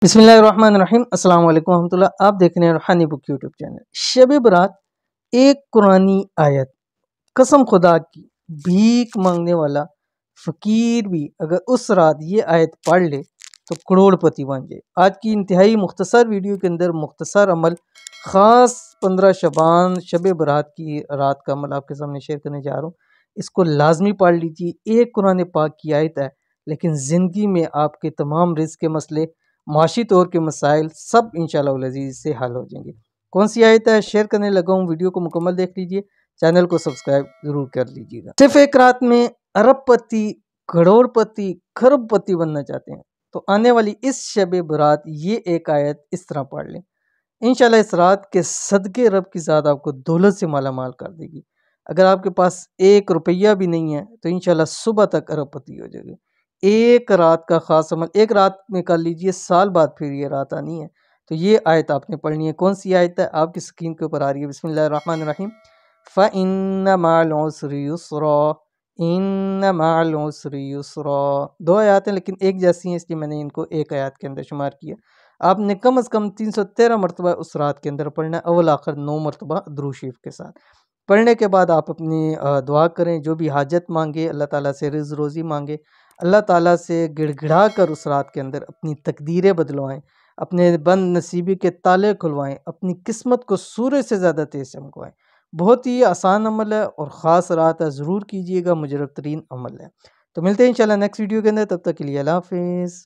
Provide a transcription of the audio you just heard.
बिस्मिल्लाहिर्रहमानिर्रहीम अस्सलाम वालेकुम रहमतुल्लाह। आप देख रहे हैं रूहानी बुक यूट्यूब चैनल। शब बरात एक कुरानी आयत, कसम खुदा की, भीख मांगने वाला फकीर भी अगर उस रात ये आयत पढ़ ले तो करोड़पति बन जाए। आज की इंतहाई मुख्तसर वीडियो के अंदर मुख्तसर अमल, ख़ास 15 शबान शब बरात की रात का अमल आपके सामने शेयर करने जा रहा हूँ। इसको लाजमी पढ़ लीजिए। एक कुरान पाक की आयत है, लेकिन ज़िंदगी में आपके तमाम रिज़्क़ के मसले, माशी तौर के मसाइल सब इंशाअल्लाह वल अज़ीज़ से हल हो जाएंगे। कौन सी आयत है शेयर करने लगा हूँ, वीडियो को मुकम्मल देख लीजिए, चैनल को सब्सक्राइब जरूर कर लीजिएगा। सिर्फ एक रात में अरबपति, करोड़पति, खरबपति बनना चाहते हैं तो आने वाली इस शब बरात ये एक आयत इस तरह पढ़ लें। इंशाल्लाह इस रात के सदके रब की ज़ात आपको दौलत से माला माल कर देगी। अगर आपके पास 1 रुपया भी नहीं है तो इंशाल्लाह सुबह तक अरबपति हो जाएगी। एक रात का ख़ास अमल, एक रात में कर लीजिए, साल बाद फिर ये रात आनी है। तो ये आयत आपने पढ़नी है। कौन सी आयत है आपकी स्क्रीन के ऊपर आ रही है। बिस्मिल्लाहिर्रहमानिर्रहीम। फ़इन्न मअल उसरि युस्रा, इन्न मअल उसरि युस्रा। 2 आयत हैं लेकिन एक जैसी हैं, इसलिए मैंने इनको एक आयत के अंदर शुमार किया। आपने कम से कम 313 मरतबा उस रात के अंदर पढ़ना है, अव्वल आखिर 9 मरतबा दुरूद शरीफ के साथ। पढ़ने के बाद आप अपनी दुआ करें, जो भी हाजत मांगे, अल्लाह ताला से रिज़्क़ रोज़ी मांगे, अल्लाह ताला से गिड़गिड़ा कर उस रात के अंदर अपनी तकदीरें बदलवाएं, अपने बंद नसीबी के ताले खुलवाएं, अपनी किस्मत को सूरज से ज़्यादा तेज चमकवाएं। बहुत ही आसान अमल है और ख़ास रात है, ज़रूर कीजिएगा, मुजरब तरीन अमल है। तो मिलते हैं इंशाल्लाह नेक्स्ट वीडियो के अंदर, तब तक के लिए अल्लाह हाफिज़।